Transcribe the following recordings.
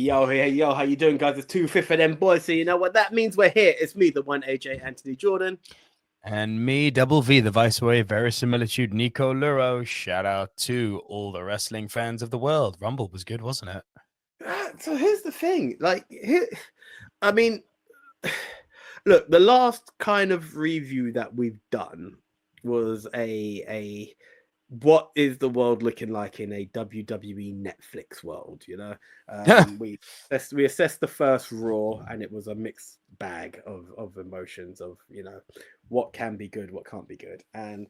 Yo, how you doing, guys? It's 2/5 of them boys, so you know what that means. We're here. It's me, the one AJ Anthony Jordan. And me, Double V, the Viceroy of Verisimilitude, Nico Luro. Shout out to all the wrestling fans of the world. Rumble was good, wasn't it? So here's the thing. I mean, look, the last kind of review that we've done was a what is the world looking like in a WWE Netflix world, you know? We assessed the first Raw, and it was a mixed bag of emotions of, you know, what can be good, what can't be good. And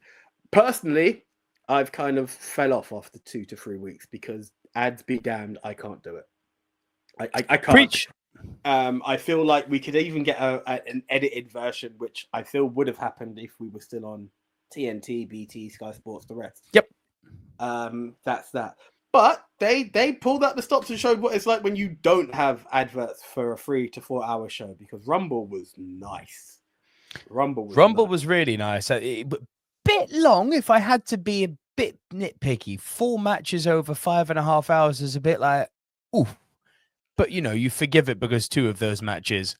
personally, I've kind of fell off after 2 to 3 weeks because ads be damned, I can't do it. I can't. Preach. I feel like we could even get an edited version, which I feel would have happened if we were still on TNT, BT, Sky Sports, the rest. Yep. That's that. But they pulled out the stops and showed what it's like when you don't have adverts for a 3 to 4 hour show, because Rumble was nice. Rumble was really nice. A bit long, if I had to be a bit nitpicky. 4 matches over 5.5 hours is a bit like, ooh. But, you know, you forgive it because 2 of those matches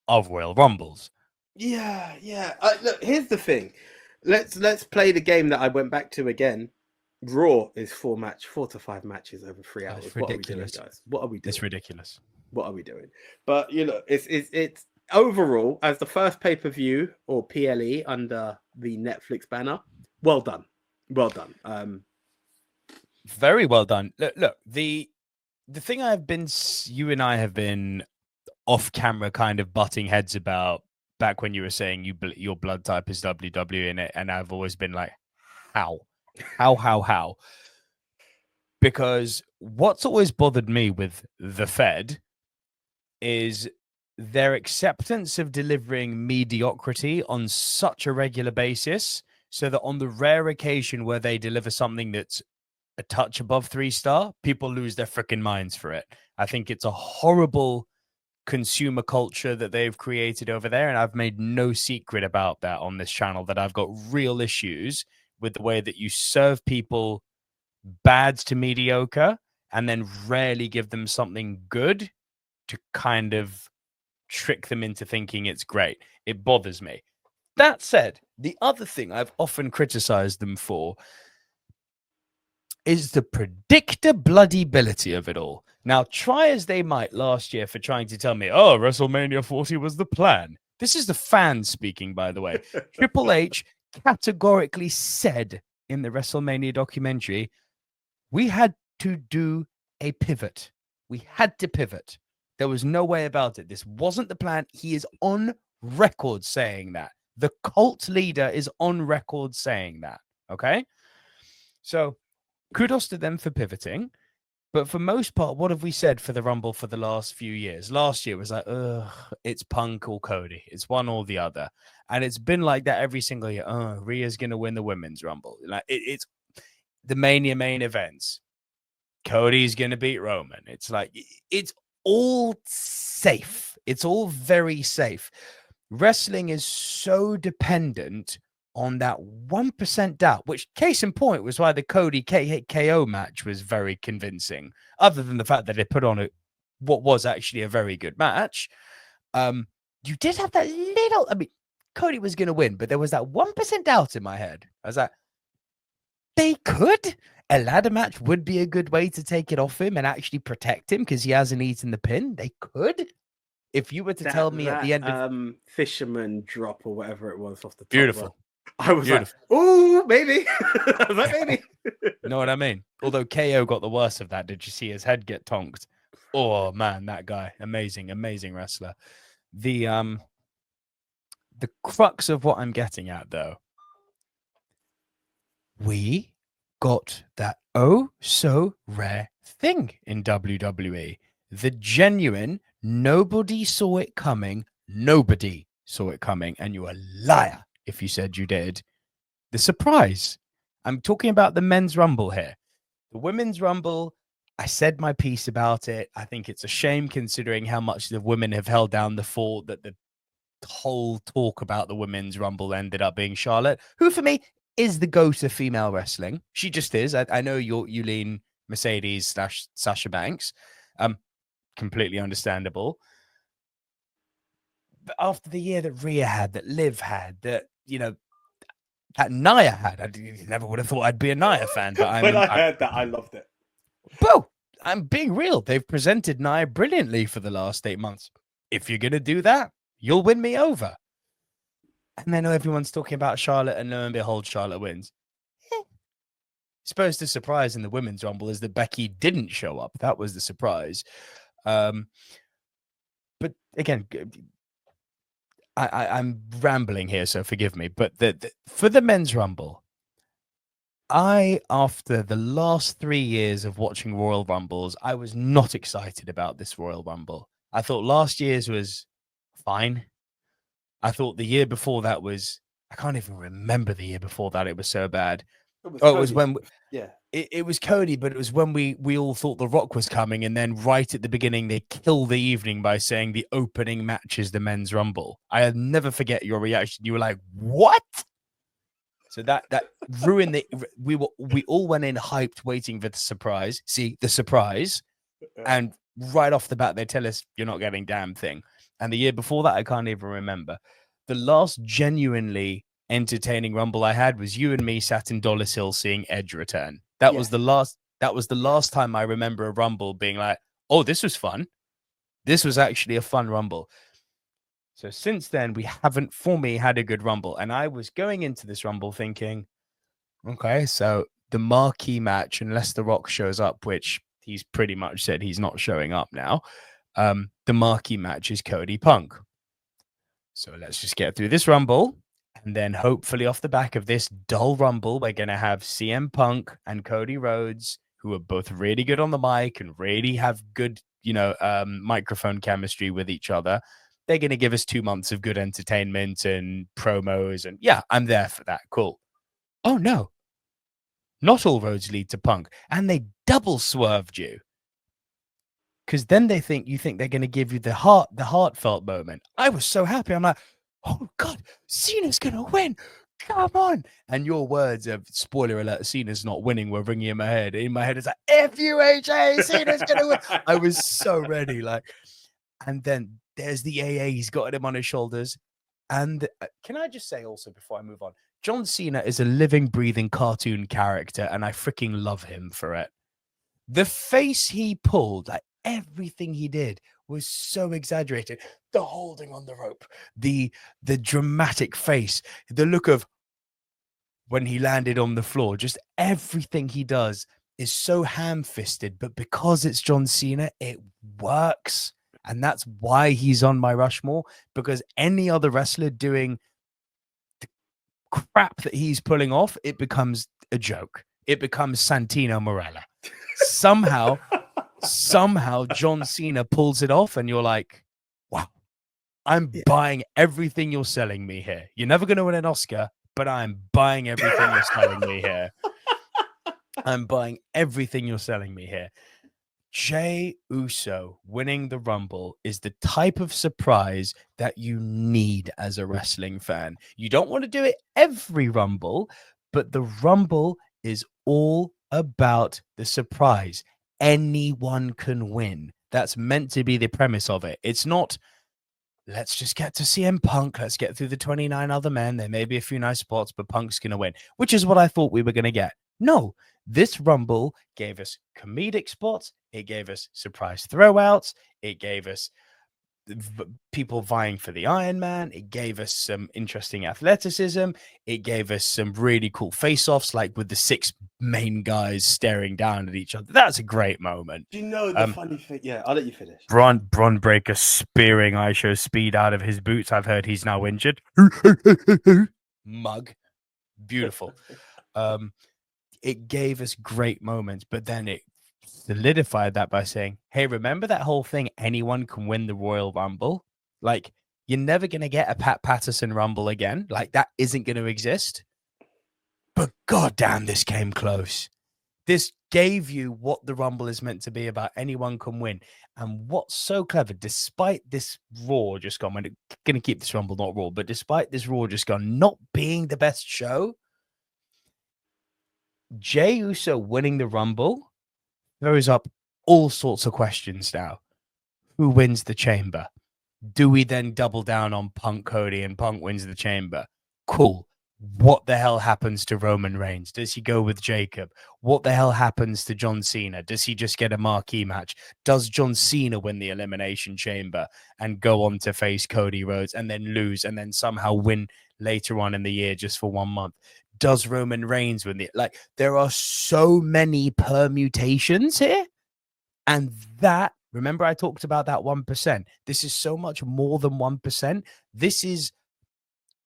are Royal Rumbles. Yeah. Look, here's the thing. Let's play the game that I went back to again. Raw is 4 to 5 matches over 3 hours. That's what are we doing, guys? What are we doing? It's ridiculous. What are we doing? But you know, it's overall, as the first pay-per-view or PLE under the Netflix banner. Well done. Very well done. Look, the thing you and I have been off camera kind of butting heads about back when you were saying your blood type is WWE, and I've always been like, how? Because what's always bothered me with the Fed is their acceptance of delivering mediocrity on such a regular basis, so that on the rare occasion where they deliver something that's a touch above 3-star, people lose their freaking minds for it. I think it's a horrible consumer culture that they've created over there, and I've made no secret about that on this channel, that I've got real issues with the way that you serve people bad to mediocre and then rarely give them something good to kind of trick them into thinking it's great. It bothers me. That said, the other thing I've often criticized them for is the predictability of it all. Now, try as they might last year for trying to tell me, oh, WrestleMania 40 was the plan. This is the fans speaking, by the way. Triple H categorically said in the WrestleMania documentary, we had to do a pivot. We had to pivot. There was no way about it. This wasn't the plan. He is on record saying that. The cult leader is on record saying that. Okay? So kudos to them for pivoting. But for most part, what have we said for the Rumble for the last few years? Last year was like, it's Punk or Cody. It's one or the other. And it's been like that every single year. Rhea's going to win the Women's Rumble. Like it's the Mania main events. Cody's going to beat Roman. It's like, it's all safe. It's all very safe. Wrestling is so dependent on that 1% doubt, which, case in point, was why the Cody KO match was very convincing, other than the fact that they put on what was actually a very good match. You did have that little, I mean, Cody was going to win, but there was that 1% doubt in my head. I was like, they could. A ladder match would be a good way to take it off him and actually protect him because he hasn't eaten the pin. They could. If you were to tell me at the end of fisherman drop or whatever it was off the top. Beautiful. I was like, oh, maybe. I was like, maybe. Know what I mean? Although KO got the worst of that. Did you see his head get tonked? Oh, man, that guy. Amazing wrestler. The crux of what I'm getting at, though, we got that so rare thing in WWE. The genuine, nobody saw it coming, and you're a liar if you said you did. The surprise. I'm talking about the men's Rumble here. The women's Rumble, I said my piece about it. I think it's a shame considering how much the women have held down the fort that the whole talk about the women's Rumble ended up being Charlotte, who for me is the go-to female wrestling. She just is. I know you lean Mercedes / Sasha Banks. completely understandable. But after the year that Rhea had, that Liv had, that that Nia had, I never would have thought I'd be a Nia fan. But When I heard that, I loved it. Bro, I'm being real. They've presented Nia brilliantly for the last 8 months. If you're gonna do that, you'll win me over. And I know everyone's talking about Charlotte, and lo and behold, Charlotte wins. I suppose the surprise in the women's rumble is that Becky didn't show up. That was the surprise. But again, I'm rambling here, so forgive me. But for the men's rumble, after the last 3 years of watching Royal Rumbles, I was not excited about this Royal Rumble. I thought last year's was fine. I thought the year before that was, I can't even remember the year before that. It was so bad. It was when, it was Cody, but it was when we all thought The Rock was coming. And then right at the beginning, they kill the evening by saying the opening match is the men's rumble. I'll never forget your reaction. You were like, what? So that ruined the, we all went in hyped, waiting for the surprise. See, the surprise. And right off the bat, they tell us you're not getting damn thing. And the year before that, I can't even remember. The last genuinely entertaining rumble I had was you and me sat in Dollar Hill seeing Edge return. That was the last time I remember a rumble being like, oh, this was fun. This was actually a fun rumble. So since then, we haven't, for me, had a good rumble. And I was going into this rumble thinking, okay, so the marquee match, unless The Rock shows up, which he's pretty much said he's not showing up now, the marquee match is Cody Punk. So let's just get through this rumble. And then hopefully off the back of this dull rumble, we're going to have CM Punk and Cody Rhodes, who are both really good on the mic and really have good, microphone chemistry with each other. They're going to give us 2 months of good entertainment and promos. And yeah, I'm there for that. Cool. Oh, no. Not all roads lead to Punk. And they double swerved you. Because then you think they're going to give you the heartfelt moment. I was so happy. I'm like, oh, God, Cena's going to win. Come on. And your words of, spoiler alert, Cena's not winning were ringing in my head. In my head, it's like, F you, AJ, Cena's going to win. I was so ready. And then there's the AA. He's got him on his shoulders. And can I just say also before I move on, John Cena is a living, breathing cartoon character, and I freaking love him for it. The face he pulled, everything he did was so exaggerated. The holding on the rope, the dramatic face, the look of when he landed on the floor, just everything he does is so ham-fisted, but because it's John Cena, it works. And that's why he's on my Rushmore, because any other wrestler doing the crap that he's pulling off, it becomes a joke. It becomes Santino Marella. Somehow John Cena pulls it off and you're like, wow, I'm buying everything you're selling me here. You're never going to win an Oscar, but I'm buying everything you're selling me here. I'm buying everything you're selling me here. Jey Uso winning the Rumble is the type of surprise that you need as a wrestling fan. You don't want to do it every Rumble, but the Rumble is all about the surprise. Anyone can win. That's meant to be the premise of it. It's not, let's just get to CM Punk. Let's get through the 29 other men. There may be a few nice spots, but Punk's going to win, which is what I thought we were going to get. No, this Rumble gave us comedic spots. It gave us surprise throwouts. It gave us people vying for the Iron Man. It gave us some interesting athleticism. It gave us some really cool face-offs, like with the 6 main guys staring down at each other. That's a great moment. Do you know the funny thing? Yeah, I'll let you finish. Braun Breaker spearing ISO Speed out of his boots. I've heard he's now injured. Mug. Beautiful. It gave us great moments, but then it solidified that by saying, hey, remember that whole thing? Anyone can win the Royal Rumble. Like, you're never going to get a Pat Patterson Rumble again. Like, that isn't going to exist. But goddamn, this came close. This gave you what the Rumble is meant to be about. Anyone can win. And what's so clever, despite this Raw just gone, we're going to keep this Rumble not Raw, but despite this Raw just gone not being the best show, Jey Uso winning the Rumble throws up all sorts of questions now. Who wins the chamber? Do we then double down on Punk Cody and Punk wins the chamber? Cool. What the hell happens to Roman Reigns? Does he go with Jacob? What the hell happens to John Cena? Does he just get a marquee match? Does John Cena win the Elimination Chamber and go on to face Cody Rhodes and then lose and then somehow win later on in the year just for 1 month? Does Roman Reigns win the... Like, there are so many permutations here. And that, remember I talked about that 1%. This is so much more than 1%. This is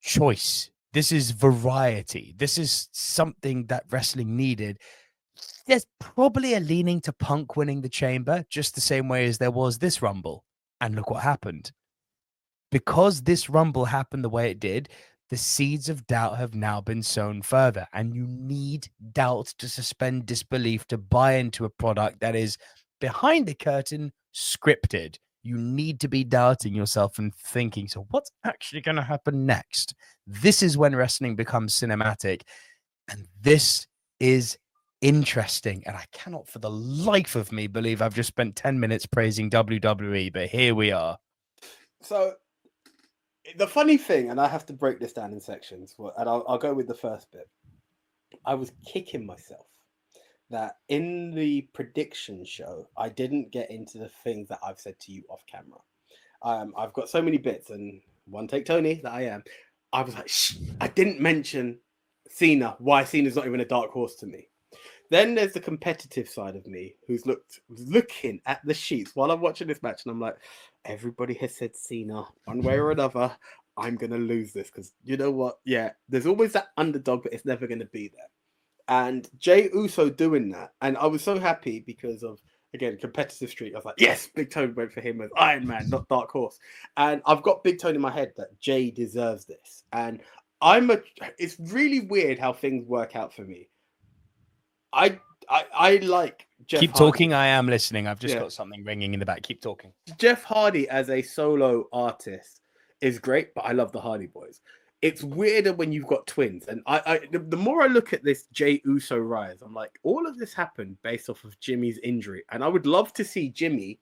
choice. This is variety. This is something that wrestling needed. There's probably a leaning to Punk winning the chamber, just the same way as there was this Rumble. And look what happened. Because this Rumble happened the way it did, the seeds of doubt have now been sown further. And you need doubt to suspend disbelief, to buy into a product that is behind the curtain, scripted. You need to be doubting yourself and thinking, so what's actually going to happen next? This is when wrestling becomes cinematic. And this is interesting. And I cannot for the life of me believe I've just spent 10 minutes praising WWE, but here we are. So the funny thing, and I have to break this down in sections, and I'll go with the first bit. I was kicking myself that in the prediction show, I didn't get into the things that I've said to you off camera. I've got so many bits, and one take Tony that I am. I was like, shh, I didn't mention Cena, why Cena's not even a dark horse to me. Then there's the competitive side of me who's looking at the sheets while I'm watching this match, and I'm like, everybody has said Cena one way or another. I'm going to lose this because you know what? Yeah, there's always that underdog, but it's never going to be there. And Jey Uso doing that. And I was so happy because of, again, competitive streak. I was like, yes, Big Tony went for him as Iron Man, not Dark Horse. And I've got Big Tony in my head that Jey deserves this. And it's really weird how things work out for me. I like Jeff Keep Hardy. talking. I am listening. I've just got something ringing in the back. Keep talking. Jeff Hardy as a solo artist is great, but I love the Hardy Boys. It's weirder when you've got twins. And the more I look at this Jey Uso rise, I'm like, all of this happened based off of Jimmy's injury. And I would love to see Jimmy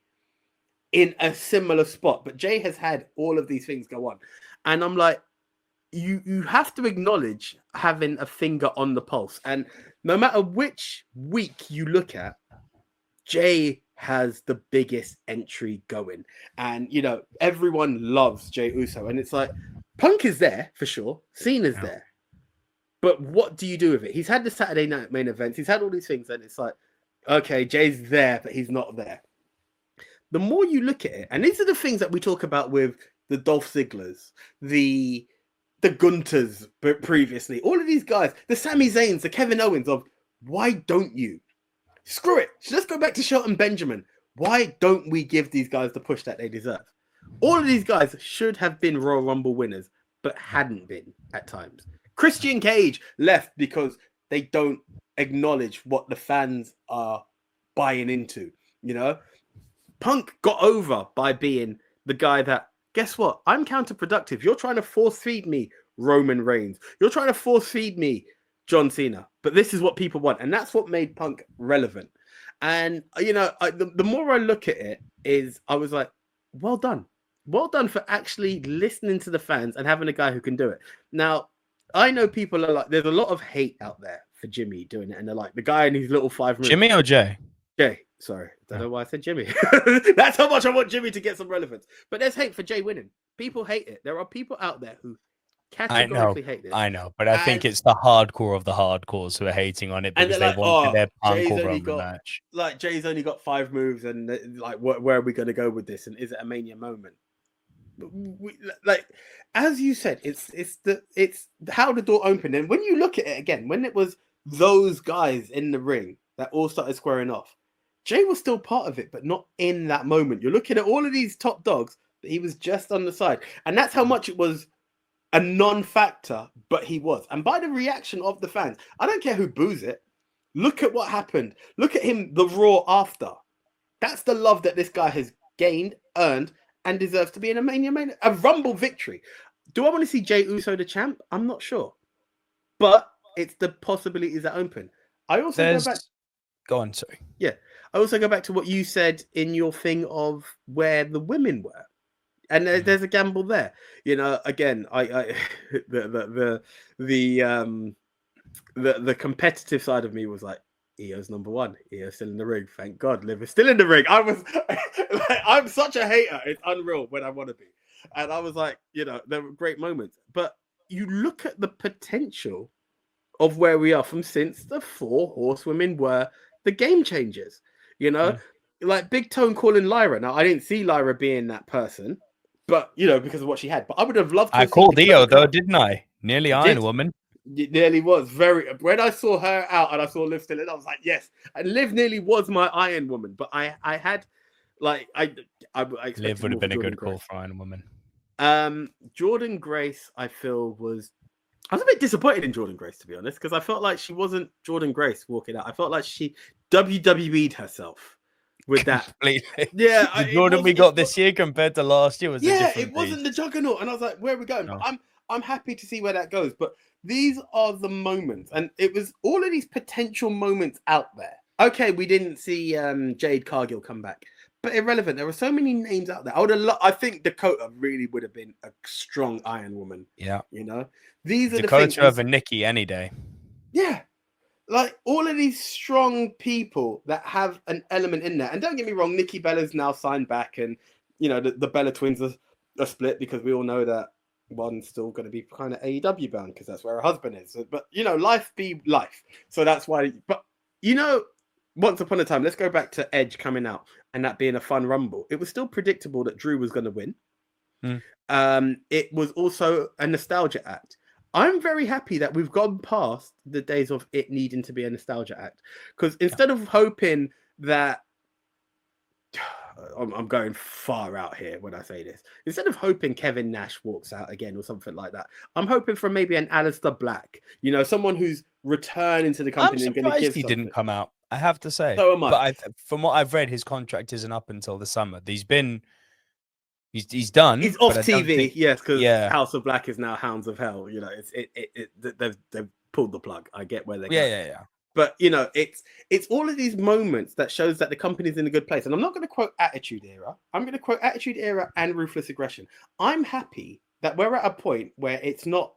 in a similar spot. But Jey has had all of these things go on. And I'm like, you have to acknowledge having a finger on the pulse. And no matter which week you look at, Jey has the biggest entry going. And, you know, everyone loves Jey Uso. And it's like, Punk is there for sure. Cena's there. But what do you do with it? He's had the Saturday night main events. He's had all these things. And it's like, okay, Jey's there, but he's not there. The more you look at it, and these are the things that we talk about with the Dolph Ziglers, the Gunters previously, all of these guys, the Sami Zayns, the Kevin Owens of, why don't you? Screw it. Let's go back to Shelton Benjamin. Why don't we give these guys the push that they deserve? All of these guys should have been Royal Rumble winners, but hadn't been at times. Christian Cage left because they don't acknowledge what the fans are buying into. You know, Punk got over by being the guy that, guess what? I'm counterproductive. You're trying to force feed me Roman Reigns. You're trying to force feed me John Cena. But this is what people want. And that's what made Punk relevant. And, you know, the more I look at it is I was like, well done. Well done for actually listening to the fans and having a guy who can do it. Now, I know people are like, there's a lot of hate out there for Jimmy doing it. And they're like, the guy in his little 5 minutes. Jimmy or Jey? Jey. Sorry. I don't know why I said Jimmy. That's how much I want Jimmy to get some relevance. But there's hate for Jey winning. People hate it. There are people out there who categorically hate this. I know. But I think it's the hardcore of the hardcores who are hating on it because they wanted their Punk or Roman match. Like, Jey's only got 5 moves and like, where are we going to go with this? And is it a Mania moment? Like, as you said, it's how the door opened. And when you look at it again, when it was those guys in the ring that all started squaring off, Jey was still part of it, but not in that moment. You're looking at all of these top dogs, but he was just on the side. And that's how much it was a non-factor, but he was. And by the reaction of the fans, I don't care who boos it. Look at what happened. Look at him, the Raw after. That's the love that this guy has gained, earned, and deserves to be in a Rumble victory. Do I want to see Jey Uso the champ? I'm not sure. But it's the possibilities that open. I also go back. Go on, sorry. Yeah. I also go back to what you said in your thing of where the women were. And there's a gamble there, you know. Again, I the competitive side of me was like, Io's number one. Io's still in the ring. Thank God, Liv is still in the ring. I was, like, I'm such a hater. It's unreal when I want to be, and I was like, you know, there were great moments. But you look at the potential of where we are from since the 4 horsewomen were the game changers. You know, like Big Tone calling Lyra. Now I didn't see Lyra being that person. But, you know, because of what she had. But I would have loved to I have called seen Io, Dakota though, Kai. didn't I? Nearly You Iron did. Woman. It nearly was. When I saw her out and I saw Liv still in, I was like, yes. And Liv nearly was my Iron Woman. But I had, like, I expected Liv would have more been a from good Jordan call Grace. for Iron Woman. Jordan Grace, I feel, I was a bit disappointed in Jordan Grace, to be honest, because I felt like she wasn't Jordan Grace walking out. I felt like she WWE'd herself with that. Completely. Yeah, The Jordan we got this year compared to last year was a different it wasn't the beast. juggernaut, and I was like, "Where are we going?" No. But I'm happy to see where that goes. But these are the moments, and it was all of these potential moments out there. Okay, we didn't see Jade Cargill come back, but irrelevant. There were so many names out there. I think Dakota really would have been a strong Iron Woman. Yeah, you know, these are Dakota the things. over Nikki any day. Yeah. Like all of these strong people that have an element in there. And don't get me wrong, Nikki Bella's now signed back, and you know, the Bella twins are split because we all know that one's still going to be kind of AEW bound because that's where her husband is. But you know, life be life. So that's why. But you know, once upon a time, let's go back to Edge coming out and that being a fun rumble. It was still predictable that Drew was going to win. It was also a nostalgia act. I'm very happy that we've gone past the days of it needing to be a nostalgia act, because instead of hoping that I'm going far out here when I say this, instead of hoping Kevin Nash walks out again or something like that, I'm hoping for maybe an Aleister Black, you know, someone who's returning to the company. I'm and going to give surprised he something. didn't come out, I have to say. So am I. But from what I've read, his contract isn't up until the summer. He's done. He's off TV, yes, because Yeah. House of Black is now Hounds of Hell. You know, they've pulled the plug. I get where they're going. going. Yeah. But you know, it's all of these moments that shows that the company's in a good place. And I'm not going to quote Attitude Era. I'm going to quote Attitude Era and Ruthless Aggression. I'm happy that we're at a point where it's not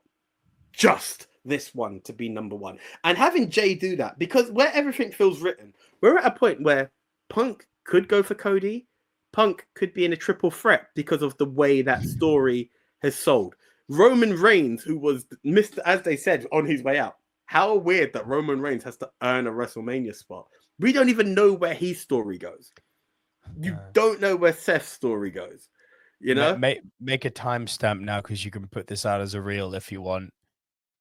just this one to be number one. And having Jey do that, because where everything feels written, we're at a point where Punk could go for Cody. Punk could be in a triple threat because of the way that story has sold. Roman Reigns, who was missed, as they said, on his way out. How weird that Roman Reigns has to earn a WrestleMania spot. We don't even know where his story goes. You don't know where Seth's story goes. You know? Make a timestamp now, because you can put this out as a reel if you want.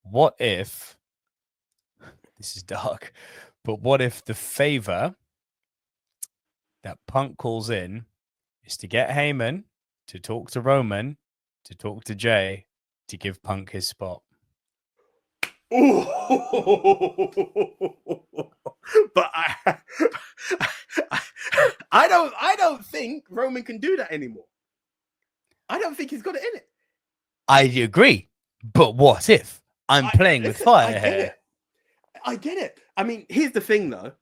What if, this is dark, but what if the favor that Punk calls in is to get Heyman to talk to Roman, to talk to Jey, to give Punk his spot? Ooh. But I don't think Roman can do that anymore. I don't think he's got it in it. I agree, but what if? I'm playing with fire here. I get it. I mean, here's the thing, though.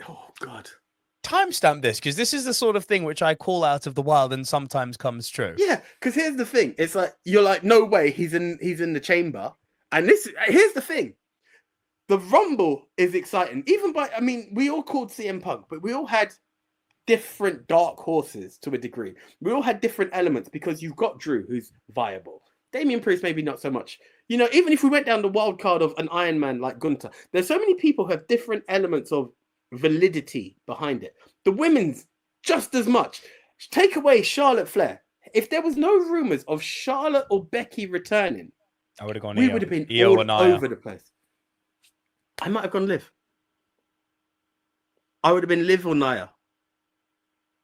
Oh God. Timestamp this, because this is the sort of thing which I call out of the wild and sometimes comes true. Yeah, because here's the thing. It's like you're like, no way, he's in the chamber. And here's the thing. The Rumble is exciting. We all called CM Punk, but we all had different dark horses to a degree. We all had different elements, because you've got Drew, who's viable. Damian Priest, maybe not so much. You know, even if we went down the wild card of an Iron Man like Gunther, there's so many people who have different elements of validity behind it. The women's just as much. Take away Charlotte Flair. If there was no rumors of Charlotte or Becky returning, I would have gone. We would have been Io all over the place. I might have gone Liv. I would have been Liv or Nia.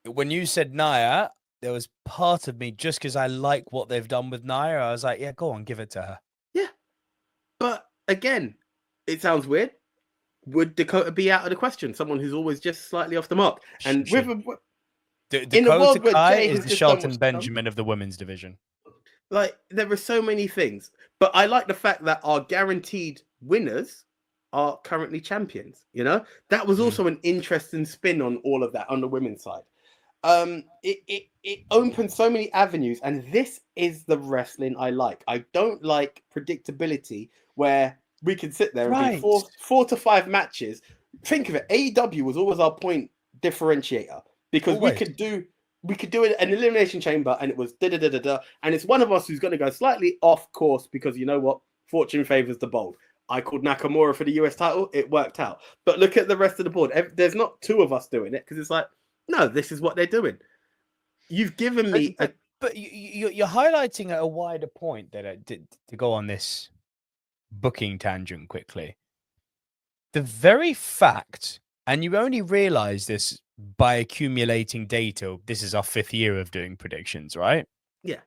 When you said Nia, there was part of me, just because I like what they've done with Nia, I was like, yeah, go on, give it to her. Yeah. But again, it sounds weird. Would Dakota be out of the question? Someone who's always just slightly off the mark. And Dakota Kai is the Shelton Benjamin of the women's division. Like, there are so many things. But I like the fact that our guaranteed winners are currently champions. You know, that was also an interesting spin on all of that on the women's side. It opened so many avenues, and this is the wrestling I like. I don't like predictability where we can sit there and be four to five matches. Think of it, AEW was always our point differentiator because we could do an elimination chamber and it was da da da da da, and it's one of us who's going to go slightly off course because you know what, fortune favors the bold. I called Nakamura for the US title, it worked out. But look at the rest of the board. There's not two of us doing it because it's like, no, this is what they're doing. You've given me but you're highlighting a wider point that to go on this booking tangent quickly. The very fact, and you only realize this by accumulating data. This is our 5th year of doing predictions, right? Yeah.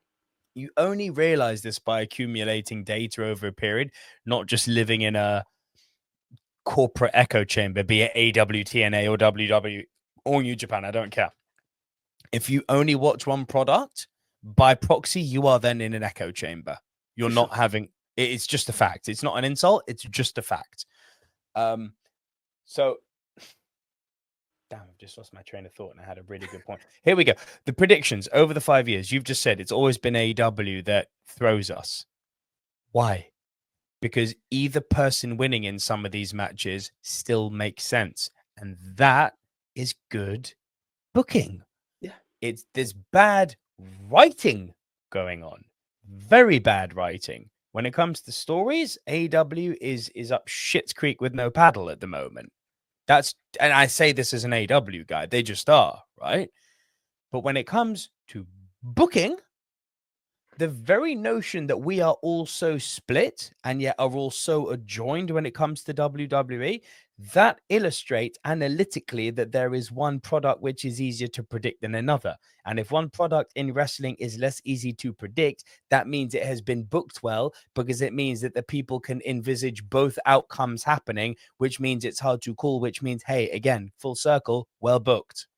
You only realize this by accumulating data over a period, not just living in a corporate echo chamber, be it AWTNA or WW or New Japan. I don't care. If you only watch one product, by proxy, you are then in an echo chamber. You're not having, it's just a fact. It's not an insult. It's just a fact. So, damn, I've just lost my train of thought and I had a really good point. Here we go. The predictions over the 5 years. You've just said it's always been AEW that throws us. Why? Because either person winning in some of these matches still makes sense. And that is good booking. Yeah. There's bad writing going on. Very bad writing. When it comes to stories, AEW is up shit's creek with no paddle at the moment. And I say this as an AEW guy. They just are, right? But when it comes to booking, the very notion that we are all so split and yet are all so adjoined when it comes to WWE, that illustrates analytically that there is one product which is easier to predict than another. And if one product in wrestling is less easy to predict, that means it has been booked well, because it means that the people can envisage both outcomes happening, which means it's hard to call, which means, hey, again, full circle, well booked.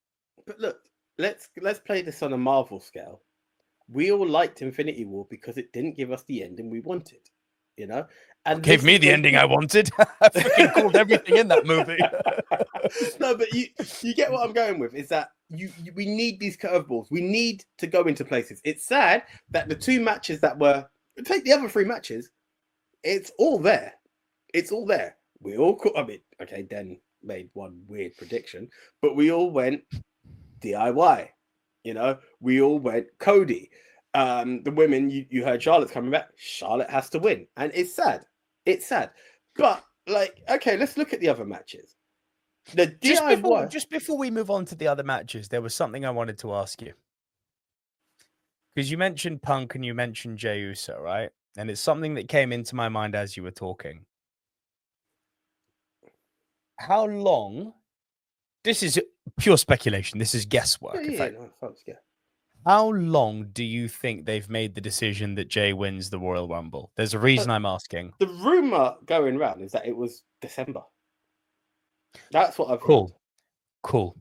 But look, let's play this on a Marvel scale. We all liked Infinity War because it didn't give us the ending we wanted, you know? And it gave me the ending I wanted. I freaking called everything in that movie. No, but you get what I'm going with, is that we need these curveballs. We need to go into places. It's sad that the 2 matches that were, take the other 3 matches, it's all there. It's all there. We all, I mean, okay, Den made one weird prediction, but we all went DIY. You know, we all went Cody. The women, you heard Charlotte's coming back. Charlotte has to win. And it's sad. It's sad. But, like, okay, let's look at the other matches. The DIY... Just before we move on to the other matches, there was something I wanted to ask you. Because you mentioned Punk and you mentioned Jey Uso, right? And it's something that came into my mind as you were talking. How long... This is pure speculation. This is guesswork. Yeah. How long do you think they've made the decision that Jey wins the Royal Rumble? There's a reason I'm asking. The rumor going around is that it was December. That's what I've heard. Cool.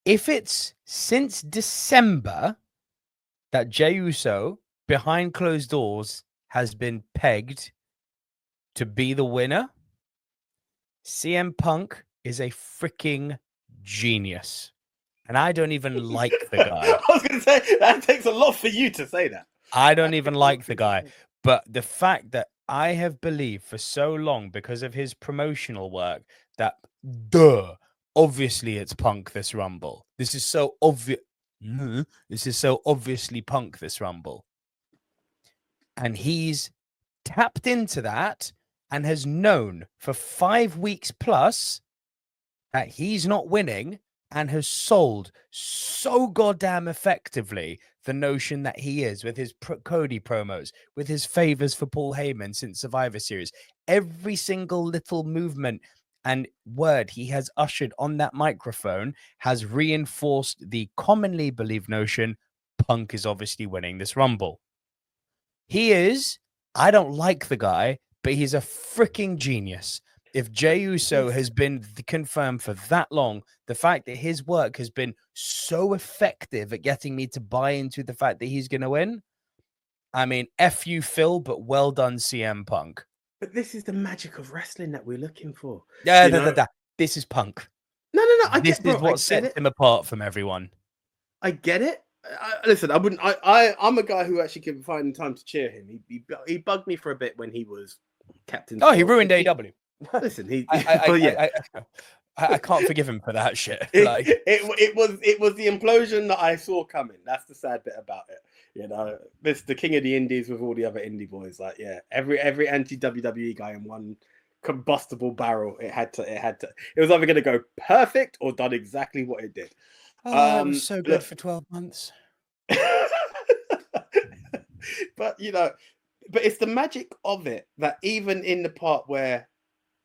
If it's since December that Jey Uso, behind closed doors, has been pegged to be the winner, CM Punk is a freaking genius. And I don't even like the guy. I was going to say, that takes a lot for you to say that. I don't even like the guy. But the fact that I have believed for so long, because of his promotional work, that, obviously it's Punk this Rumble. This is so obvious. This is so obviously Punk this Rumble. And he's tapped into that and has known for 5 weeks plus that he's not winning, and has sold so goddamn effectively the notion that he is, with his Cody promos, with his favors for Paul Heyman since Survivor Series. Every single little movement and word he has ushered on that microphone has reinforced the commonly believed notion Punk is obviously winning this Rumble. He is, I don't like the guy, but he's a freaking genius. If Jey Uso has been confirmed for that long, the fact that his work has been so effective at getting me to buy into the fact that he's going to win, I mean, F you, Phil, but well done, CM Punk. But this is the magic of wrestling that we're looking for. Yeah, You know? this is Punk. No. I This get, is bro. I what get sets it. him apart from everyone. I get it. Listen, I wouldn't. I'm a guy who actually can find time to cheer him. He bugged me for a bit when he was captain. Oh, he ruined AEW. Listen, I can't forgive him for that shit. It was the implosion that I saw coming. That's the sad bit about it. You know, this the king of the indies with all the other indie boys. Like, yeah, every anti WWE guy in one combustible barrel. It was either going to go perfect or done exactly what it did. Oh, it was so good for 12 months. But but it's the magic of it that even in the part where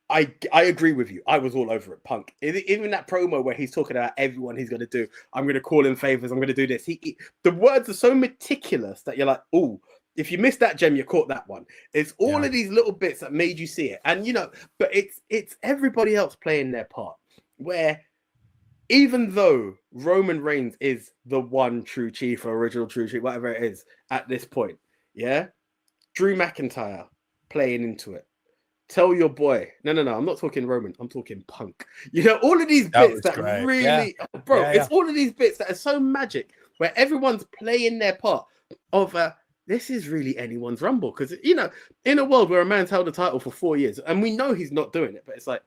I agree with you, I was all over it. Punk, even that promo where he's talking about everyone he's going to do. I'm going to call in favors. I'm going to do this. The words are so meticulous that you're like, oh, if you missed that gem, you caught that one. It's all of these little bits that made you see it, and but it's everybody else playing their part. Where even though Roman Reigns is the one true chief, or original true chief, whatever it is at this point, yeah, Drew McIntyre playing into it. Tell your boy, no, I'm not talking Roman, I'm talking Punk. All of these bits that great. really, it's all of these bits that are so magic, where everyone's playing their part of this is really anyone's Rumble. Because, in a world where a man's held the title for 4 years, and we know he's not doing it, but it's like,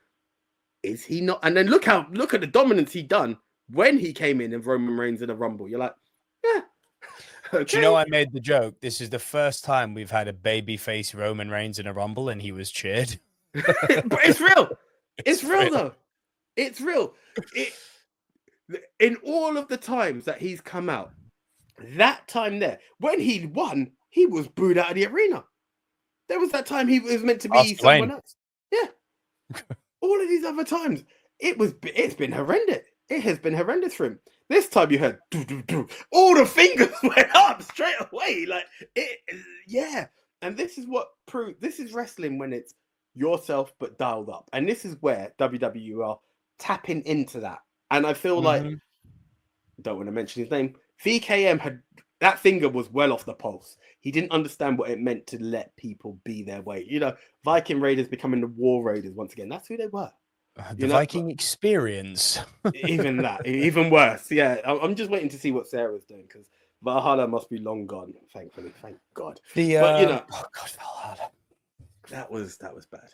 is he not? And then look at the dominance he done when he came in Roman Reigns in a Rumble. You're like, yeah. Okay. Do you know I made the joke? This is the first time we've had a babyface Roman Reigns in a Rumble, and he was cheered. But it's real. It's real though. It's real. In all of the times that he's come out, that time there, when he won, he was booed out of the arena. There was that time he was meant to be someone else. Yeah. All of these other times, it's been horrendous. It has been horrendous for him. This time you heard all the fingers went up straight away. Like yeah. And this is what proved this is wrestling when it's yourself but dialed up. And this is where WWE are tapping into that. And I feel like, don't want to mention his name, VKM had that finger was well off the pulse. He didn't understand what it meant to let people be their way. Viking Raiders becoming the War Raiders once again. That's who they were. The Viking experience. Even that, even worse. Yeah, I'm just waiting to see what Sarah's doing, because Valhalla must be long gone. Thankfully, thank God. But oh God, Valhalla. That was bad.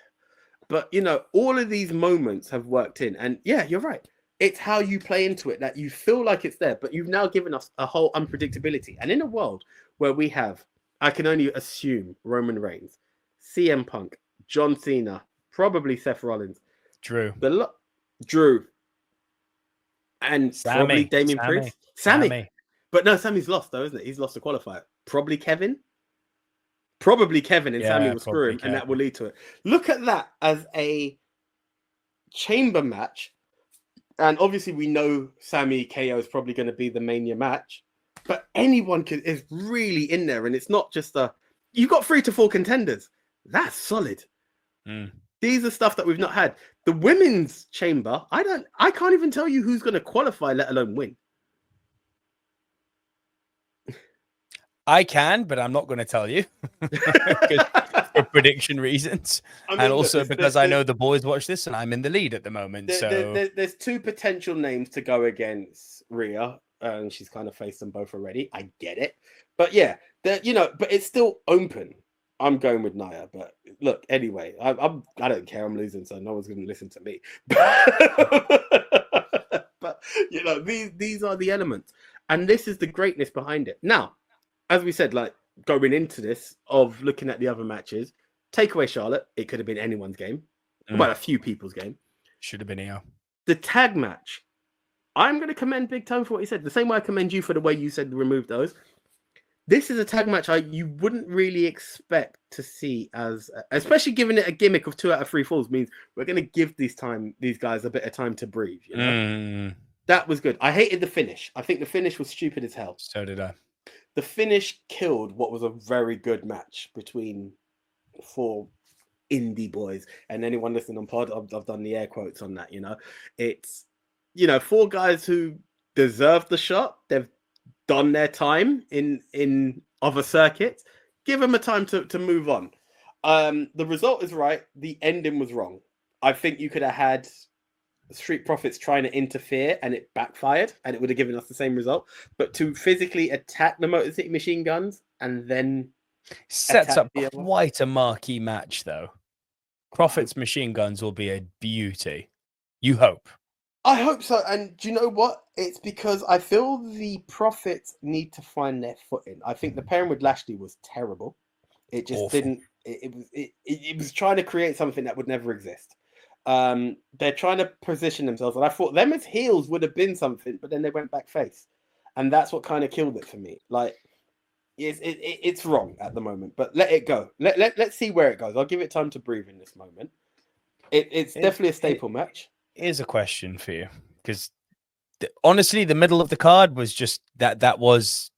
But all of these moments have worked in, and yeah, you're right. It's how you play into it that you feel like it's there, but you've now given us a whole unpredictability. And in a world where we have, I can only assume, Roman Reigns, CM Punk, John Cena, probably Seth Rollins, Drew, and probably Damian Priest, Sammy. But no, Sammy's lost though, isn't it? He's lost the qualifier. Probably Kevin, and Sammy will screw him, and that will lead to it. Look at that as a chamber match, and obviously we know Sammy KO is probably going to be the Mania match, but anyone is really in there, and it's not just you've got 3 to 4 contenders. That's solid. These are stuff that we've not had. The women's chamber, I can't even tell you who's going to qualify, let alone win. I can, but I'm not going to tell you for prediction reasons. And also because I know the boys watch this and I'm in the lead at the moment. There's 2 potential names to go against Rhea, and she's kind of faced them both already. I get it. But yeah, but it's still open. I'm going with Nia, but look, anyway, I don't care. I'm losing, so no one's going to listen to me. But these are the elements, and this is the greatness behind it. Now, as we said, like going into this of looking at the other matches, take away Charlotte, it could have been anyone's game, well, a few people's game. Should have been Io. The tag match, I'm going to commend Big Tone for what he said. The same way I commend you for the way you said remove those. This is a tag match you wouldn't really expect to see, especially given it a gimmick of 2 out of 3 falls means we're going to give these guys a bit of time to breathe. That was good. I hated the finish. I think the finish was stupid as hell. So did I. The finish killed what was a very good match between 4 indie boys. And anyone listening on pod, I've done the air quotes on that. It's 4 guys who deserve the shot. They've done their time in other circuits. Give them a time to move on. The result is right. The ending was wrong. I think you could have had Street Profits trying to interfere and it backfired and it would have given us the same result. But to physically attack the Motor City Machine Guns and then sets up quite a marquee match, though. Profits Machine Guns will be a beauty. You hope. I hope so. And do you know what? It's because I feel the Profits need to find their footing. I think the pairing with Lashley was terrible. It just didn't. It was trying to create something that would never exist. They're trying to position themselves, and I thought them as heels would have been something, but then they went back face, and that's what kind of killed it for me. Like, it's wrong at the moment, but let it go. Let's see where it goes. I'll give it time to breathe in this moment. It's definitely a staple match. Here's a question for you, because honestly, the middle of the card was just that was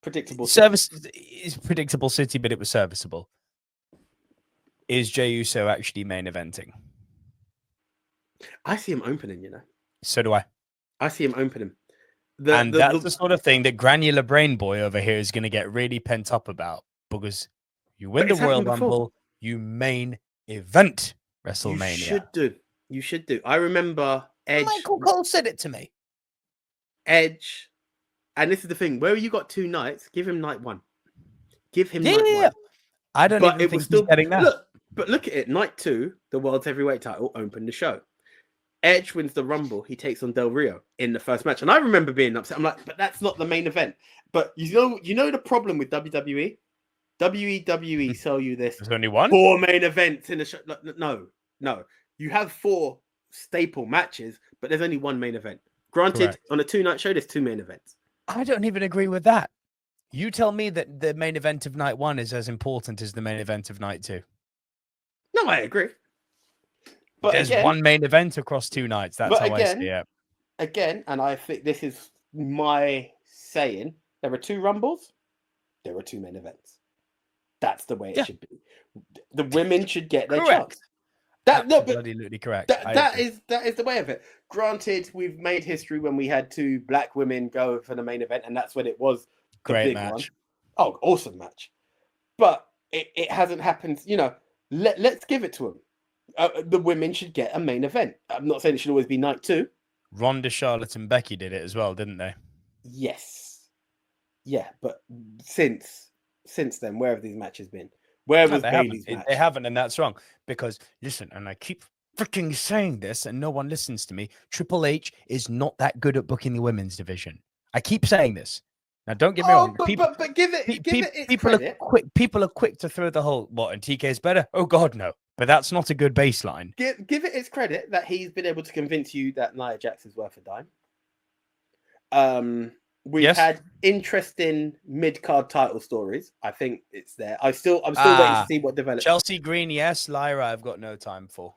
predictable. Service is predictable city, but it was serviceable. Is Jey Uso actually main eventing? I see him opening, you know. So do I. I see him opening. That's the sort of thing that granular brain boy over here is going to get really pent up about, because you win the Royal Rumble, you main event WrestleMania. You should do. I remember Edge. Michael Cole said it to me. Edge, and this is the thing: where you got 2 nights, give him night 1. Give him night 1. I don't even think he's getting that. Look at it. Night 2, the World's Heavyweight title opened the show. Edge wins the Rumble. He takes on Del Rio in the first match, and I remember being upset. I'm like, but that's not the main event. But you know the problem with WWE. WWE sell you this. There's only one. 4 main events in the show. No. You have 4 staple matches, but there's only 1 main event. Granted, correct. On a 2-night show, there's 2 main events. I don't even agree with that. You tell me that the main event of night 1 is as important as the main event of night 2. No, I agree. But there's one main event across 2 nights. That's how I see it. Again, and I think this is my saying, there are 2 Rumbles, there are 2 main events. That's the way it should be. The women should get their chance. Absolutely correct. That is the way of it. Granted, we've made history when we had 2 black women go for the main event, and that's when it was the great big match. One. Oh, awesome match. But it hasn't happened. You know, let's give it to them. The women should get a main event. I'm not saying it should always be night 2. Ronda, Charlotte, and Becky did it as well, didn't they? Yes. Yeah, but since then, where have these matches been? Where was Bayley's match? They haven't, and that's wrong. Because, listen, and I keep freaking saying this, and no one listens to me, Triple H is not that good at booking the women's division. I keep saying this. Now, don't get me wrong. But give it its credit. People are quick to throw the whole, what, and TK's better? Oh, God, no. But that's not a good baseline. Give it its credit that he's been able to convince you that Nia Jax is worth a dime. We've had interesting mid-card title stories. I think it's there. I'm still waiting to see what develops. Chelsea Green, yes. Lyra, I've got no time for.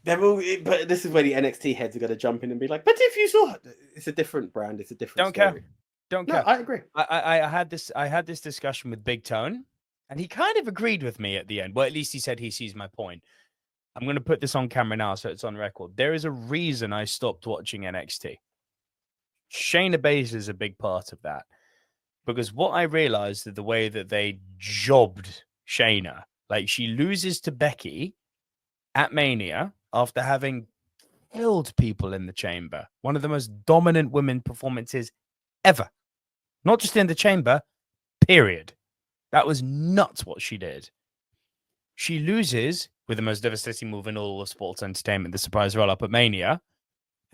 But this is where the NXT heads are going to jump in and be like, but if you saw it, it's a different brand. It's a different story. Don't care. I agree. I had this discussion with Big Tone, and he kind of agreed with me at the end. Well, at least he said he sees my point. I'm going to put this on camera now so it's on record. There is a reason I stopped watching NXT. Shayna Baszler is a big part of that. Because what I realized is the way that they jobbed Shayna, like she loses to Becky at Mania after having killed people in the chamber. One of the most dominant women performances ever. Not just in the chamber, period. That was nuts what she did. She loses with the most devastating move in all of sports entertainment, the surprise roll-up at Mania.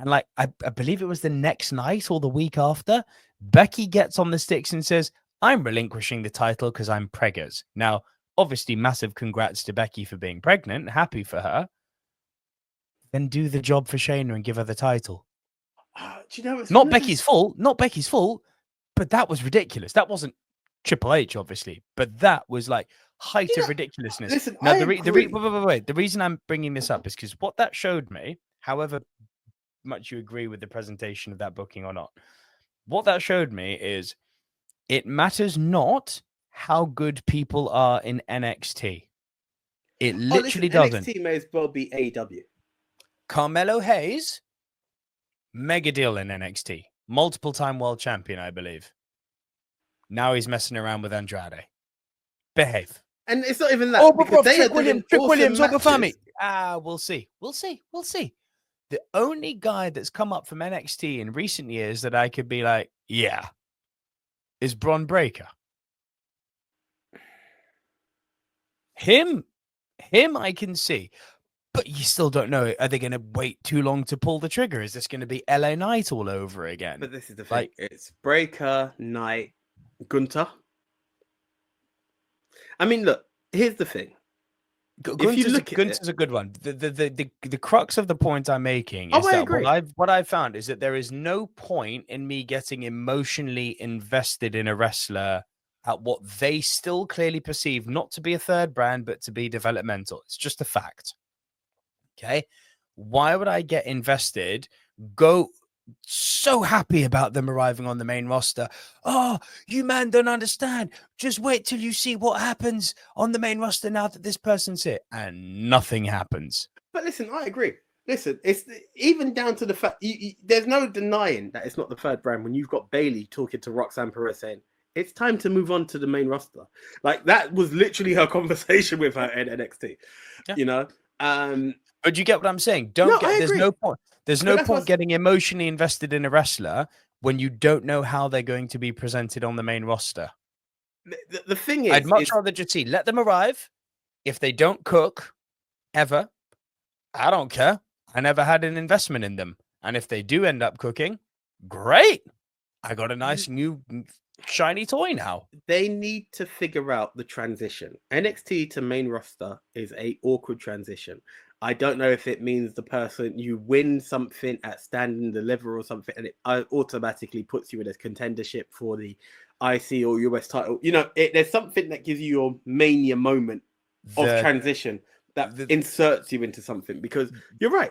And like, I believe it was the next night or the week after, Becky gets on the sticks and says, I'm relinquishing the title because I'm preggers. Now, obviously, massive congrats to Becky for being pregnant. Happy for her. Then do the job for Shayna and give her the title. Do you know it's not Becky's fault, but that was ridiculous. That wasn't Triple H, obviously, but that was like height of ridiculousness. Listen, now, the reason I'm bringing this up is because what that showed me, however much you agree with the presentation of that booking or not, what that showed me is it matters not how good people are in NXT. It literally doesn't. NXT may as well be AEW. Carmelo Hayes, mega deal in NXT. Multiple time world champion, I believe. Now he's messing around with Andrade. Behave. And it's not even that Oh, because they are Trick doing Williams, awesome Obafemi. matches. We'll see. The only guy that's come up from NXT in recent years that I could be like, yeah, is Bron Breakker. Him I can see. But you still don't know. Are they going to wait too long to pull the trigger? Is this going to be LA Knight all over again? But this is the thing. It's Breakker, Knight, Gunther. I mean, look, here's the thing. Gunther's a good one. The crux of the point I'm making is what I've found is that there is no point in me getting emotionally invested in a wrestler at what they still clearly perceive not to be a third brand, but to be developmental. It's just a fact. Okay. Why would I get invested? Go so happy about them arriving on the main roster. Oh, you man don't understand. Just wait till you see what happens on the main roster now that this person's here. And nothing happens. But listen, I agree. Listen, it's even down to the fact there's no denying that it's not the third brand when you've got Bayley talking to Roxanne Perez saying, it's time to move on to the main roster. Like that was literally her conversation with her in NXT. Yeah. You know? But you get what I'm saying? There's no point. There's no point getting emotionally invested in a wrestler when you don't know how they're going to be presented on the main roster. The thing is, I'd much rather just let them arrive. If they don't cook ever, I don't care. I never had an investment in them. And if they do end up cooking, great. I got a nice new shiny toy now. They need to figure out the transition. NXT to main roster is a awkward transition. I don't know if it means the person you win something at Stand and Deliver or something, and it automatically puts you in a contendership for the IC or US title. You know, there's something that gives you your mania moment of transition that inserts you into something. Because you're right.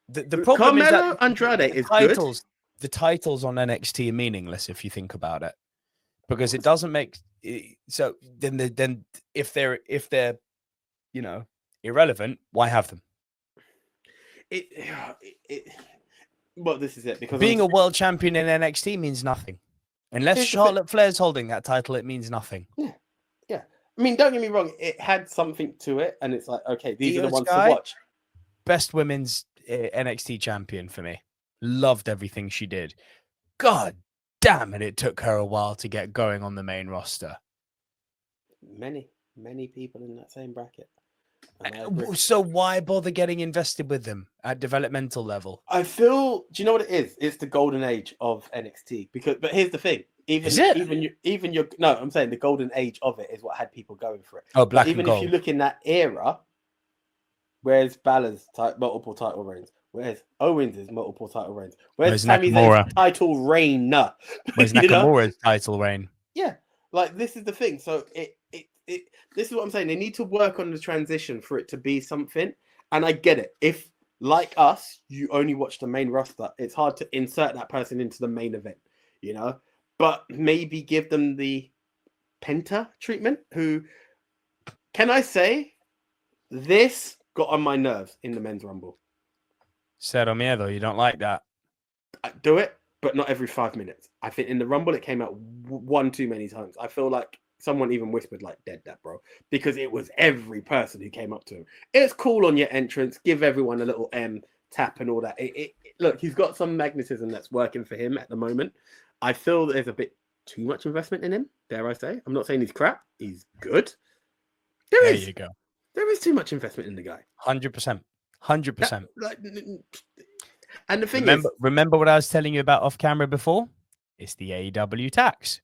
The problem is that Andrade is good. The titles on NXT are meaningless if you think about it, because it doesn't make so. Then if they're irrelevant, why have them? Well, this is it, because being a world champion in NXT means nothing unless Charlotte Flair's holding that title. It means nothing. Yeah. I mean, don't get me wrong; it had something to it, and it's like, okay, these are the ones to watch. Best women's NXT champion for me. Loved everything she did. God damn it! It took her a while to get going on the main roster. Many people in that same bracket. So why bother getting invested with them at developmental level? I feel, do you know what it is? It's the golden age of NXT. But here's the thing. I'm saying the golden age of it is what had people going for it. Oh, black and gold. Even if you look in that era, where's Balor's multiple title reigns? Where's Owens' multiple title reigns? Where's Sami Zayn's title reign? Where's Nakamura's title reign? Yeah, like this is the thing. So this is what I'm saying. They need to work on the transition for it to be something. And I get it. If, like us, you only watch the main roster, it's hard to insert that person into the main event, you know? But maybe give them the Penta treatment, who, can I say, this got on my nerves in the men's rumble. Cero miedo. You don't like that? I do it, but not every 5 minutes. I think in the rumble, it came out one too many times. I feel like someone even whispered, like, dead that, bro. Because it was every person who came up to him. It's cool on your entrance. Give everyone a little tap and all that. Look, he's got some magnetism that's working for him at the moment. I feel there's a bit too much investment in him, dare I say. I'm not saying he's crap. He's good. There you go. There is too much investment in the guy. 100%. 100%. And the thing remember what I was telling you about off camera before? It's the AEW tax.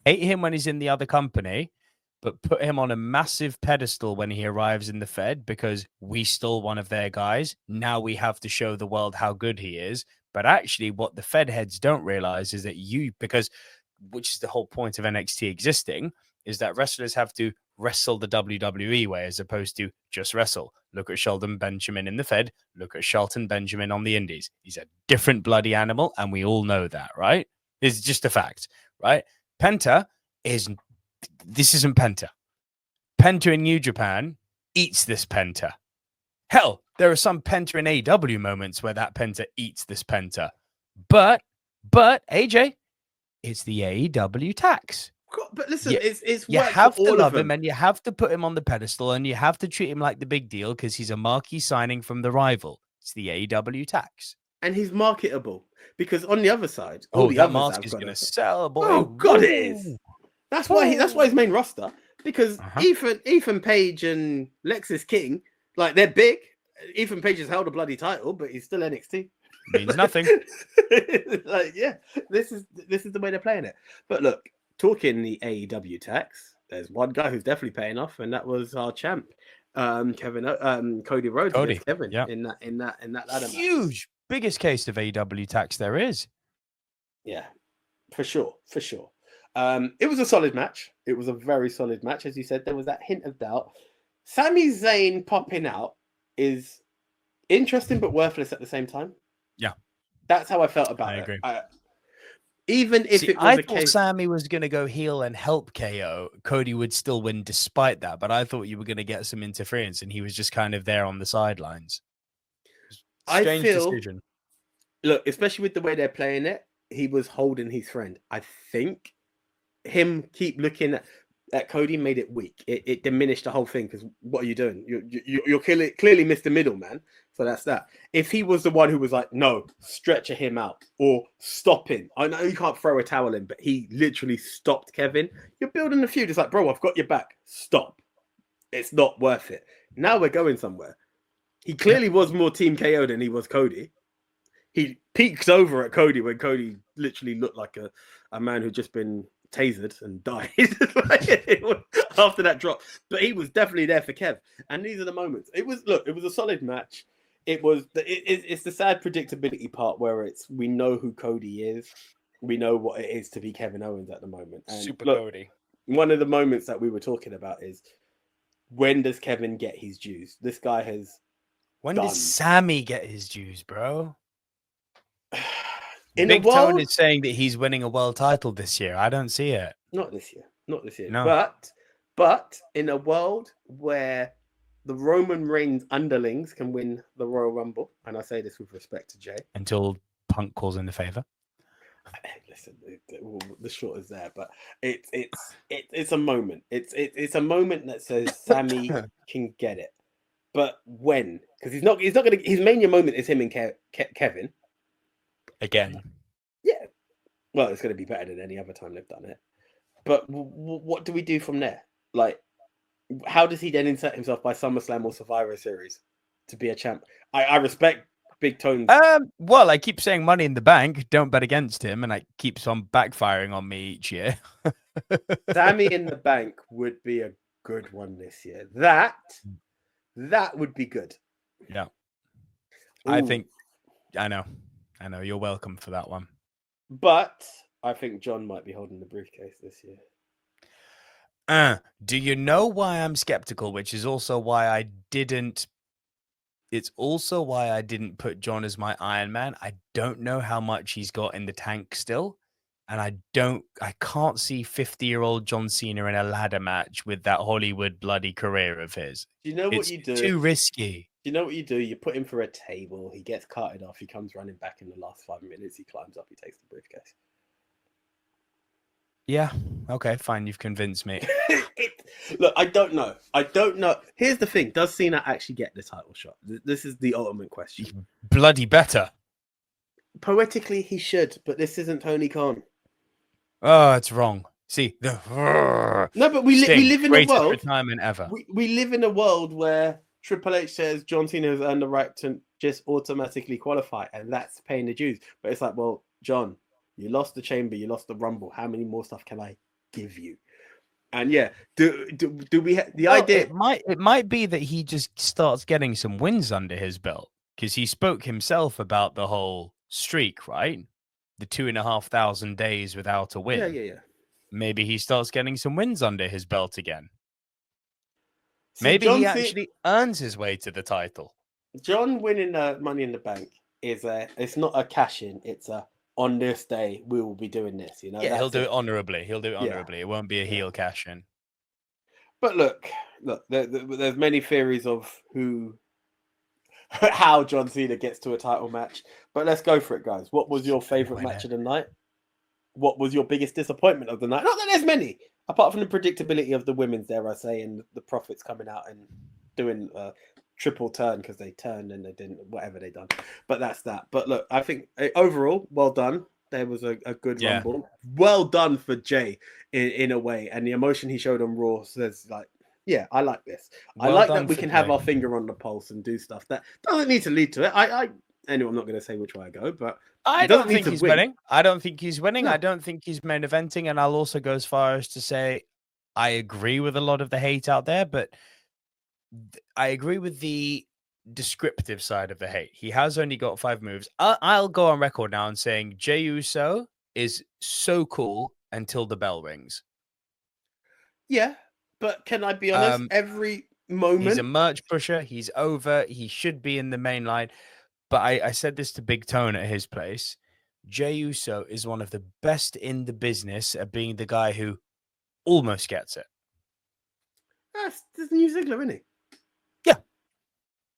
Hate him when he's in the other company, but put him on a massive pedestal when he arrives in the Fed because we stole one of their guys. Now we have to show the world how good he is. But actually, what the Fed heads don't realize is that which is the whole point of NXT existing, is that wrestlers have to wrestle the WWE way as opposed to just wrestle. Look at Shelton Benjamin in the Fed. Look at Shelton Benjamin on the Indies. He's a different bloody animal, and we all know that, right? It's just a fact, right? This isn't Penta. Penta in New Japan eats this Penta. Hell, there are some Penta in AEW moments where that Penta eats this Penta. But AJ, it's the AEW tax. but listen, Yeah, it's you worked have for to all love of him them. and you have to put him on the pedestal and you have to treat him like the big deal because he's a marquee signing from the rival. It's the AEW tax. And he's marketable because on the other side, all Oh, the that others mask have is got going to to. sell, boy. Oh God, it is. Woo! That's why his main roster, because Uh-huh. Ethan Page and Lexis King, like, they're big. Ethan Page has held a bloody title, but he's still NXT. Means nothing. Like, yeah, this is the way they're playing it. But look, talking the AEW tax, there's one guy who's definitely paying off, and that was our champ, Cody Rhodes against Kevin in that ladder match. Huge, biggest case of AEW tax there is. Yeah, for sure. It was a solid match. It was a very solid match. As you said, there was that hint of doubt. Sami Zayn popping out is interesting but worthless at the same time. Yeah. That's how I felt about it. Agree. Even if it was I a thought case... Sammy was going to go heel and help KO, Cody would still win despite that. But I thought you were going to get some interference and he was just kind of there on the sidelines. Strange decision. Look, especially with the way they're playing it, he was holding his friend. I think him keep looking at Cody made it weak. It diminished the whole thing because what are you doing? You're clearly missed the middle, man. So that's that. If he was the one who was like, no, stretcher him out or stop him. I know you can't throw a towel in, but he literally stopped Kevin. You're building a feud. It's like, bro, I've got your back. Stop. It's not worth it. Now we're going somewhere. He clearly was more Team KO than he was Cody. He peeked over at Cody when Cody literally looked like a man who'd just been tasered and died after that drop. But he was definitely there for Kev. And these are the moments. It was a solid match. It's the sad predictability part where we know who Cody is. We know what it is to be Kevin Owens at the moment. And Super Cody. One of the moments that we were talking about is, when does Kevin get his dues? This guy has. When does Sammy get his dues, bro? In Big a world, Tone is saying that he's winning a world title this year. I don't see it. Not this year. No. But in a world where the Roman Reigns underlings can win the Royal Rumble, and I say this with respect to Jey, until Punk calls in the favor. Listen, the short is there, but it's a moment. It's a moment that says Sammy can get it, but when? Because he's not gonna. His mania moment is him and Kevin again. Yeah, well, it's gonna be better than any other time they've done it. But what do we do from there? Like, how does he then insert himself by SummerSlam or Survivor Series to be a champ? I respect Big Tone. Well, I keep saying Money in the Bank. Don't bet against him, and it keeps on backfiring on me each year. Sammy in the Bank would be a good one this year. That would be good. Yeah. Ooh. I know. You're welcome for that one. But I think John might be holding the briefcase this year. Do you know why I'm skeptical? Which is also why I didn't. It's also why I didn't put John as my Iron Man. I don't know how much he's got in the tank still. And I can't see 50-year-old John Cena in a ladder match with that Hollywood bloody career of his. Do you know what you do? Too risky. Do you know what you do? You put him for a table. He gets carted off. He comes running back in the last 5 minutes. He climbs up. He takes the briefcase. Yeah. Okay, fine. You've convinced me. Look, I don't know. Here's the thing. Does Cena actually get the title shot? This is the ultimate question. Bloody better. Poetically, he should, but this isn't Tony Khan. Oh, it's wrong. See, no, but we live in a world. Retirement ever. We live in a world where Triple H says John Cena has earned the right to just automatically qualify, and that's paying the dues. But it's like, well, John, you lost the Chamber, you lost the Rumble. How many more stuff can I give you? And yeah, do we have the idea? It might be that he just starts getting some wins under his belt, because he spoke himself about the whole streak, right? The 2,500 days without a win. Yeah. Maybe he starts getting some wins under his belt again. See, maybe he actually earns his way to the title. John winning Money in the Bank it's not a cash in. It's a, on this day we will be doing this. You know. Yeah, he'll do it honorably. It won't be a heel cash in. But look, there's many theories of how John Cena gets to a title match. But let's go for it, guys. What was your favorite match of the night? what was your biggest disappointment of the night? Not that there's many, apart from the predictability of the women's, dare I say, and the Profits coming out and doing a triple turn because they turned and they didn't, whatever they done. But that's that. But look, I think overall, well done. There was a good rumble. Well done for Jey in a way. And the emotion he showed on Raw says, like, yeah, I like this. I like that we can have our finger on the pulse and do stuff that doesn't need to lead to it. Anyway, I'm not going to say which way I go, but I don't think he's winning. I don't think he's winning. No. I don't think he's main eventing. And I'll also go as far as to say I agree with a lot of the hate out there, but I agree with the descriptive side of the hate. He has only got 5 moves. I'll go on record now and saying Jey Uso is so cool until the bell rings. Yeah, but can I be honest? Every moment he's a merch pusher. He's over. He should be in the main line. But I said this to Big Tone at his place. Jey Uso is one of the best in the business at being the guy who almost gets it. That's the new Ziggler, isn't he?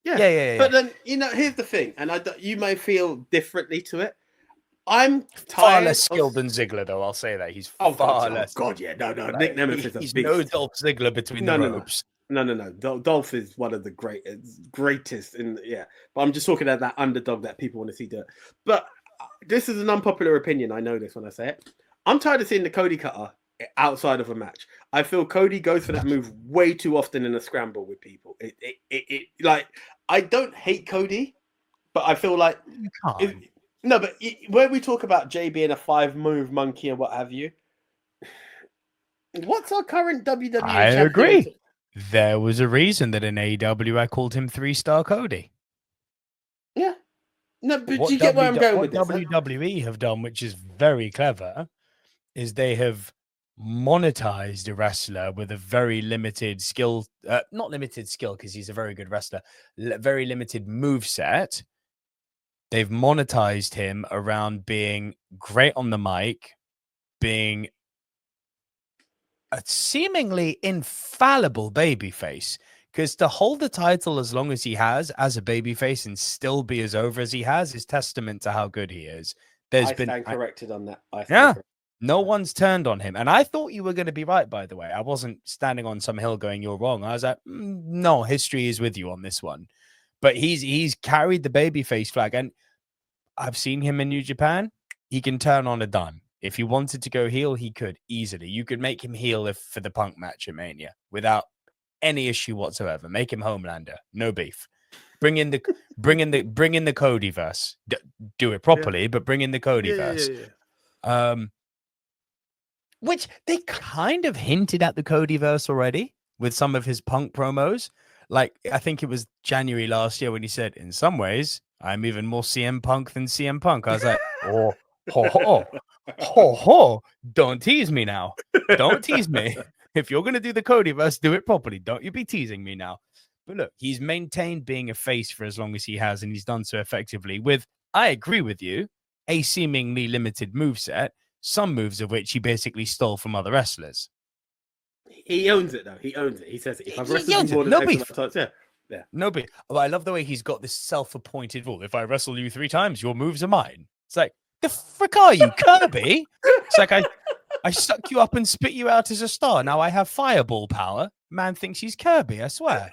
Yeah. But then, here's the thing, and you may feel differently to it. I'm far less skilled than Ziggler, though. I'll say that he's far less. God, yeah, no. Like, Nick Nemeth is a beast. No Dolph Ziggler between the ropes. No. Dolph is one of the greatest But I'm just talking about that underdog that people want to see do it. But this is an unpopular opinion. I know this when I say it. I'm tired of seeing the Cody cutter outside of a match. I feel Cody goes for that move way too often in a scramble with people. Like, I don't hate Cody, but I feel like where we talk about Jey being a 5-move monkey and what have you, what's our current WWE champion? I agree. There was a reason that in AEW I called him 3-star Cody. Yeah. No, but you get where I'm going with this. What WWE have done, which is very clever, is they have monetized a wrestler with a very limited skill, not limited skill because he's a very good wrestler, very limited move set. They've monetized him around being great on the mic, being a seemingly infallible babyface. Because to hold the title as long as he has as a babyface and still be as over as he has is testament to how good he is. I stand corrected on that. No one's turned on him. And I thought you were going to be right, by the way. I wasn't standing on some hill going, you're wrong. I was like, no, history is with you on this one. But he's carried the babyface flag. And I've seen him in New Japan. He can turn on a dime. If he wanted to go heel, he could easily. You could make him heel for the Punk match at Mania without any issue whatsoever. Make him Homelander. No beef. Bring in the Codyverse. Do it properly, but bring in the Codyverse. Which they kind of hinted at the Codyverse already with some of his Punk promos. Like, I think it was January last year when he said, in some ways, I'm even more CM Punk than CM Punk. I was like, don't tease me now. Don't tease me. If you're going to do the Codyverse, do it properly. Don't you be teasing me now. But look, he's maintained being a face for as long as he has, and he's done so effectively with, I agree with you, a seemingly limited moveset. Some moves of which he basically stole from other wrestlers. He owns it, though. He owns it. He says, if I've wrestled more than no beef. Times, yeah. No beef. Oh, I love the way he's got this self-appointed rule. If I wrestle you 3 times, your moves are mine. It's like, the frick are you, Kirby? It's like, I suck you up and spit you out as a star. Now I have fireball power. Man thinks he's Kirby, I swear.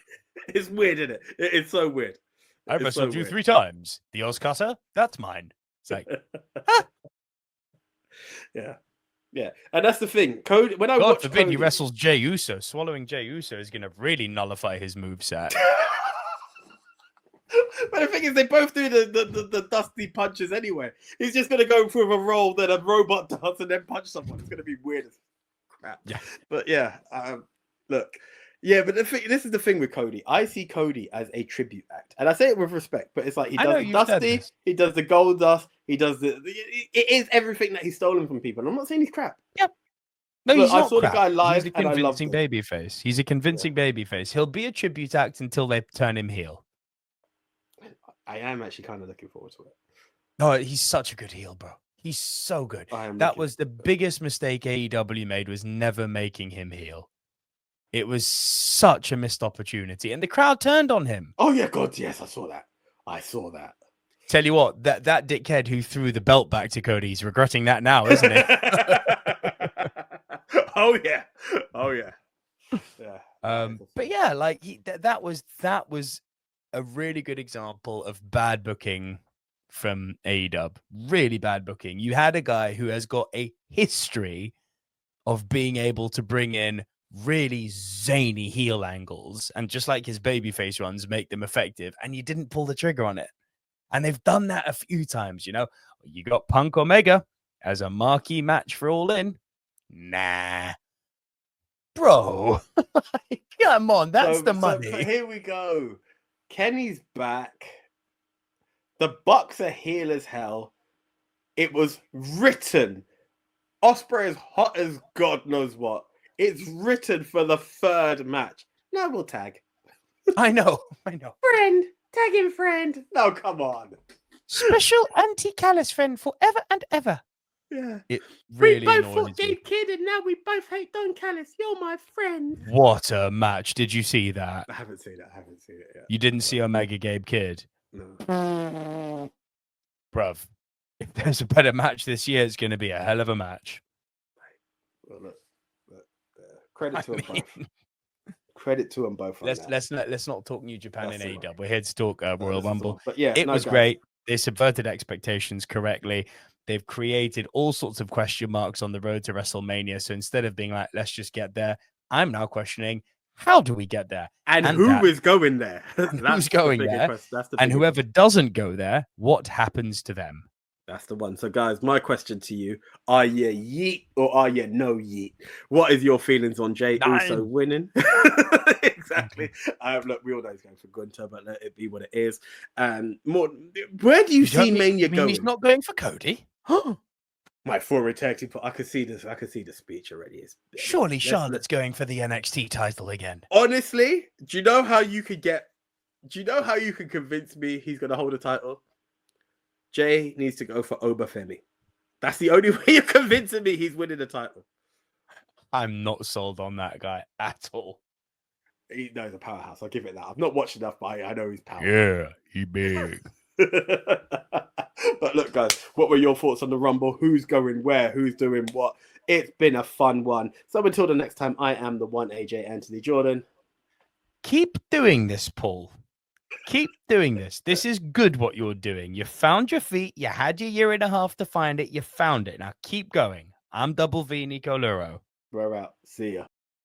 It's weird, isn't it? It's so weird. I wrestled you 3 times. The Oz Cutter, that's mine. It's like, Yeah. And that's the thing. Cody, when I God watch forbid Cody, he wrestles Jey Uso. Swallowing Jey Uso is going to really nullify his moveset. But the thing is, they both do the dusty punches anyway. He's just going to go through a roll that a robot does and then punch someone. It's going to be weird as crap. Yeah. But yeah, look. Yeah, but this is the thing with Cody. I see Cody as a tribute act. And I say it with respect, but it's like he does the dusty, he does the gold dust, he does it is everything that he's stolen from people. And I'm not saying he's crap. Yep. No, he's not I saw crap. the guy live He's a and I loved convincing it. babyface. He's a convincing babyface. He'll be a tribute act until they turn him heel. I am actually kind of looking forward to it. No, he's such a good heel, bro. He's so good. That was the biggest mistake AEW made, was never making him heel. It was such a missed opportunity, and the crowd turned on him. Oh yeah, God, yes, I saw that. Tell you what, that dickhead who threw the belt back to Cody, he's regretting that now, isn't he? Oh yeah. Yeah. But yeah, like that was a really good example of bad booking from AEW. Really bad booking. You had a guy who has got a history of being able to bring in really zany heel angles and just like his babyface runs, make them effective, and you didn't pull the trigger on it. And they've done that a few times, you know. You got Punk Omega as a marquee match for All In. Nah. Bro. Come on, that's the money. So here we go. Kenny's back. The Bucks are heel as hell. It was written. Ospreay is hot as God knows what. It's written for the third match. Now we'll tag. I know. Friend. Tag him, friend. No, come on. Special anti-callous friend forever and ever. Yeah. It really we both annoys thought me. Gabe Kidd and now we both hate Don Callis. You're my friend. What a match. Did you see that? I haven't seen it yet. You didn't see Omega Gabe Kidd? No. Bruv, if there's a better match this year, it's going to be a hell of a match. Well, look, credit to them both. Credit to them both. Let's not talk New Japan in AEW. We're here to talk Royal Rumble. But yeah, it was great. They subverted expectations correctly. They've created all sorts of question marks on the road to WrestleMania. So instead of being like, let's just get there, I'm now questioning, how do we get there? And who is going there? Who's going there? And whoever doesn't go there, what happens to them? That's the one. So, guys, my question to you: are you yeet or are you no yeet? What is your feelings on Jey Uso winning? Exactly. Look, we all know he's going for Gunter, but let it be what it is. More. Where do you see Mania going? He's not going for Cody. My former tag team. I could see this. I could see the speech already. Surely Charlotte's going for the NXT title again. Honestly, do you know how you could convince me he's going to hold a title? Jey needs to go for Obafemi. That's the only way you're convincing me he's winning the title. I'm not sold on that guy at all. He's a powerhouse. I'll give it that. I've not watched enough, but I know he's powerful. Yeah, he big. But look, guys, what were your thoughts on the Rumble? Who's going where? Who's doing what? It's been a fun one. So until the next time, I am the one AJ Anthony Jordan. Keep doing this, Paul. Keep doing this. This is good what you're doing. You found your feet. You had your year and a half to find it. You found it. Now keep going. I'm Double V Nico Luro. We're out. See ya.